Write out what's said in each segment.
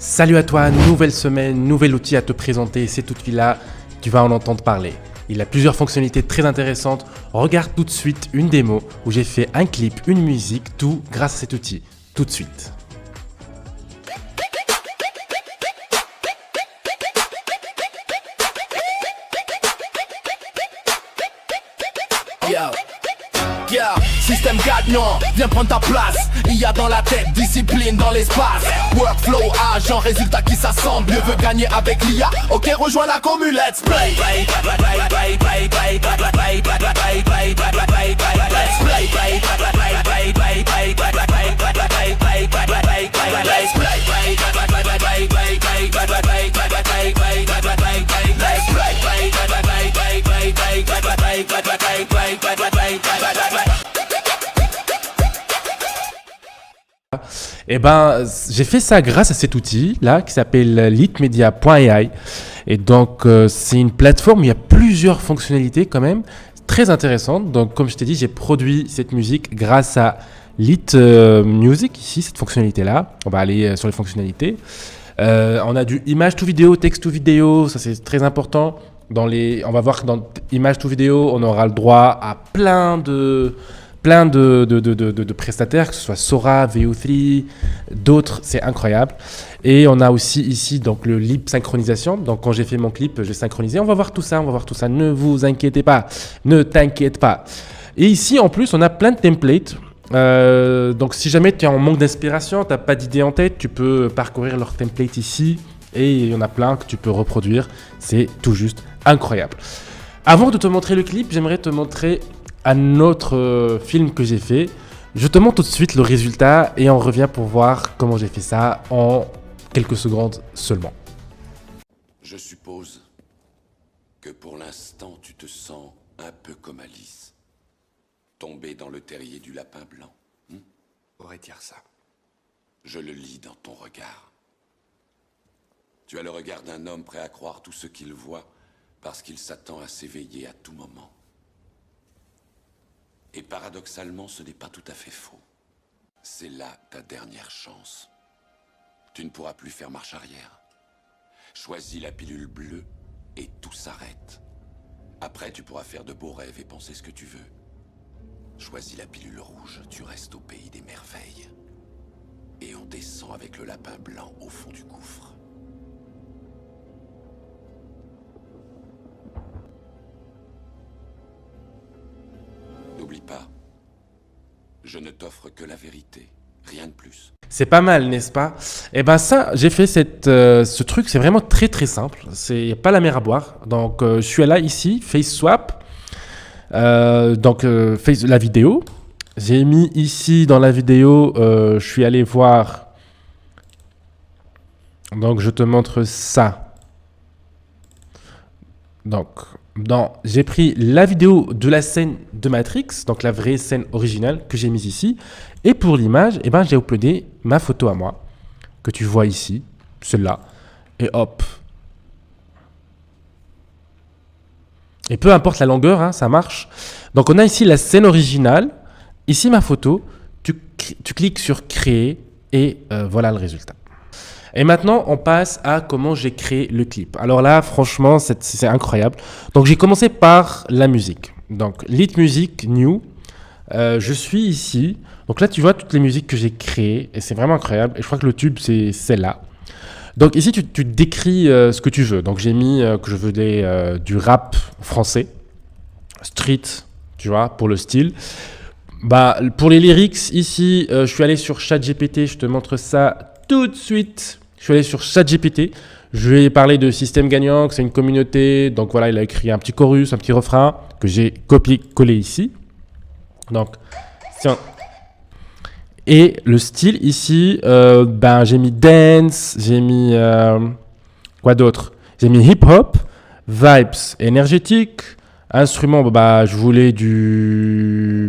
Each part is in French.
Salut à toi, nouvelle semaine, nouvel outil à te présenter. Cet outil-là, tu vas en entendre parler. Il a plusieurs fonctionnalités très intéressantes. Regarde tout de suite une démo où j'ai fait un clip, une musique, tout grâce à cet outil. Tout de suite. Yo, système gagnant, viens prendre ta place. Il y a dans la tête, discipline dans l'espace. Workflow, agent, résultat qui s'assemble. Mieux veut gagner avec l'IA. Ok, rejoins la commune, let's play. Eh ben, j'ai fait ça grâce à cet outil là qui s'appelle litmedia.ai. Et donc, c'est une plateforme où il y a plusieurs fonctionnalités quand même très intéressantes. Donc, comme je t'ai dit, j'ai produit cette musique grâce à Lit Music, ici, cette fonctionnalité-là. On va aller sur les fonctionnalités. On a du image to vidéo, texte to vidéo, ça c'est très important. On va voir que dans image to vidéo, on aura le droit à plein de prestataires, que ce soit Sora, VO3, d'autres, c'est incroyable. Et on a aussi ici donc le lip synchronisation. Donc quand j'ai fait mon clip, j'ai synchronisé. On va voir tout ça. Ne vous inquiétez pas, ne t'inquiète pas. Et ici en plus, on a plein de templates. Donc si jamais tu es en manque d'inspiration, tu n'as pas d'idée en tête, tu peux parcourir leur template ici. Et il y en a plein que tu peux reproduire. C'est tout juste incroyable. Avant de te montrer le clip, j'aimerais te montrer un autre film que j'ai fait. Je te montre tout de suite le résultat et on revient pour voir comment j'ai fait ça en quelques secondes seulement. Je suppose que pour l'instant tu te sens un peu comme Alice, tombée dans le terrier du lapin blanc. Pourrait dire ça. Je le lis dans ton regard. Tu as le regard d'un homme prêt à croire tout ce qu'il voit parce qu'il s'attend à s'éveiller à tout moment. Et paradoxalement, ce n'est pas tout à fait faux. C'est là ta dernière chance. Tu ne pourras plus faire marche arrière. Choisis la pilule bleue et tout s'arrête. Après, tu pourras faire de beaux rêves et penser ce que tu veux. Choisis la pilule rouge, tu restes au pays des merveilles. Et on descend avec le lapin blanc au fond du gouffre. N'oublie pas, je ne t'offre que la vérité, rien de plus. C'est pas mal, n'est-ce pas? Eh ben ça, j'ai fait ce truc, c'est vraiment très très simple. C'est pas la mer à boire. Donc je suis là ici, face swap. Face la vidéo. J'ai mis ici dans la vidéo, je suis allé voir. Donc je te montre ça. Donc j'ai pris la vidéo de la scène de Matrix, donc la vraie scène originale que j'ai mise ici. Et pour l'image, eh ben, j'ai uploadé ma photo à moi, que tu vois ici, celle-là. Et hop. Et peu importe la longueur, hein, ça marche. Donc on a ici la scène originale. Ici ma photo. Tu cliques sur créer et voilà le résultat. Et maintenant, on passe à comment j'ai créé le clip. Alors là, franchement, c'est incroyable. Donc, j'ai commencé par la musique. Donc, Lit Music New. Je suis ici. Donc là, tu vois toutes les musiques que j'ai créées. Et c'est vraiment incroyable. Et je crois que le tube, c'est celle-là. Donc ici, tu décris ce que tu veux. Donc, j'ai mis que je voulais du rap français. Street, tu vois, pour le style. Bah, pour les lyrics, ici, je suis allé sur ChatGPT. Je te montre ça tout de suite. Je suis allé sur ChatGPT. Je lui ai parlé de système gagnant, que c'est une communauté. Donc voilà, il a écrit un petit chorus, un petit refrain que j'ai copié-collé ici. Donc, tiens. Et le style ici, j'ai mis dance, j'ai mis quoi d'autre? J'ai mis hip-hop, vibes énergétiques, instruments. Je voulais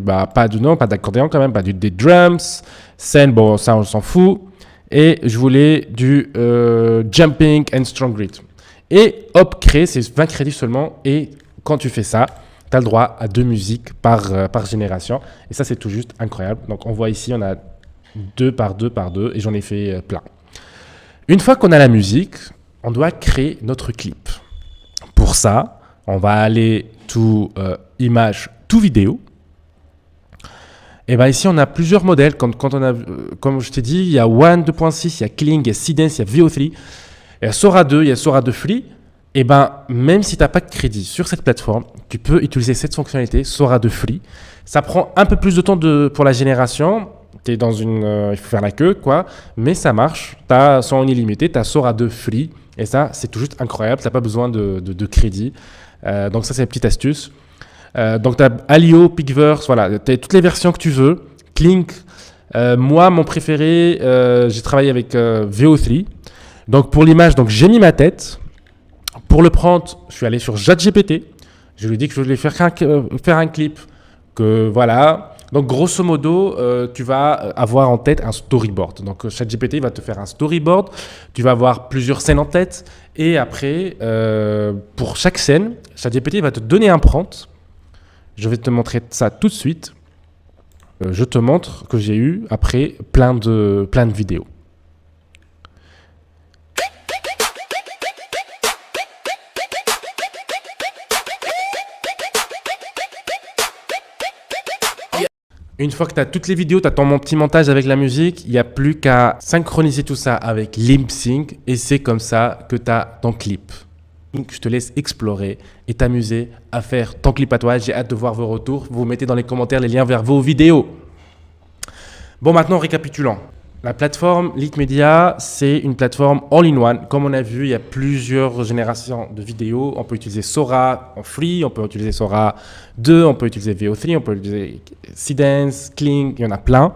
pas d'accordéon quand même, des drums, scène, ça on s'en fout. Et je voulais du jumping and strong rhythm. Et hop, créer, c'est 20 crédits seulement. Et quand tu fais ça, tu as le droit à 2 musiques par génération. Et ça, c'est tout juste incroyable. Donc, on voit ici, on a 2 par 2 par 2. Et j'en ai fait plein. Une fois qu'on a la musique, on doit créer notre clip. Pour ça, on va aller tout image, tout vidéo. Et bien ici, on a plusieurs modèles. Quand on a, comme je t'ai dit, il y a One 2.6, il y a Kling, il y a Seedance, il y a VO3, il y a Sora 2, il y a Sora 2 Free. Et ben même si tu n'as pas de crédit sur cette plateforme, tu peux utiliser cette fonctionnalité Sora 2 Free. Ça prend un peu plus de temps pour la génération. Tu es dans il faut faire la queue, quoi. Mais ça marche. Tu as son illimité, tu as Sora 2 Free. Et ça, c'est tout juste incroyable. Tu n'as pas besoin de crédit. Donc ça, c'est une petite astuce. Donc tu as Alio, Picverse, voilà, tu as toutes les versions que tu veux. Klink, moi mon préféré, j'ai travaillé avec VO3. Donc pour l'image, donc j'ai mis ma tête. Pour le prendre, je suis allé sur ChatGPT. Je lui ai dit que je voulais faire un clip. Que voilà. Donc grosso modo, tu vas avoir en tête un storyboard. Donc ChatGPT va te faire un storyboard. Tu vas avoir plusieurs scènes en tête. Et après, pour chaque scène, ChatGPT va te donner un prompt. Je vais te montrer ça tout de suite. Je te montre que j'ai eu après plein de vidéos. Une fois que tu as toutes les vidéos, tu as ton petit montage avec la musique, il n'y a plus qu'à synchroniser tout ça avec LipSync et c'est comme ça que tu as ton clip. Donc, je te laisse explorer et t'amuser à faire ton clip à toi. J'ai hâte de voir vos retours. Vous mettez dans les commentaires les liens vers vos vidéos. Bon, maintenant, récapitulant. La plateforme Litmedia, c'est une plateforme all-in-one. Comme on a vu, il y a plusieurs générations de vidéos. On peut utiliser Sora en free, on peut utiliser Sora 2, on peut utiliser VO3, on peut utiliser Seedance, Kling, il y en a plein.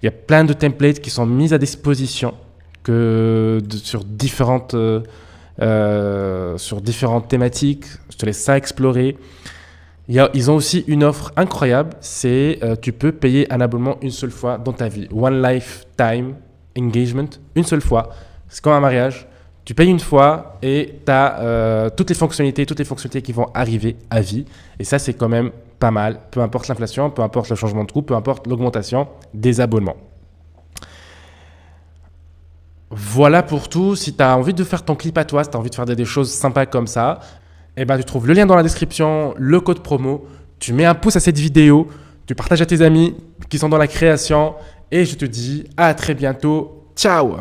Il y a plein de templates qui sont mis à disposition sur différentes thématiques. Je te laisse ça explorer. Ils ont aussi une offre incroyable, c'est tu peux payer un abonnement une seule fois dans ta vie. One lifetime engagement, une seule fois. C'est comme un mariage. Tu payes une fois et tu as toutes les fonctionnalités qui vont arriver à vie. Et ça, c'est quand même pas mal. Peu importe l'inflation, peu importe le changement de coût, peu importe l'augmentation des abonnements. Voilà pour tout. Si tu as envie de faire ton clip à toi, si tu as envie de faire des choses sympas comme ça, eh ben, tu trouves le lien dans la description, le code promo. Tu mets un pouce à cette vidéo, tu partages à tes amis qui sont dans la création et je te dis à très bientôt. Ciao!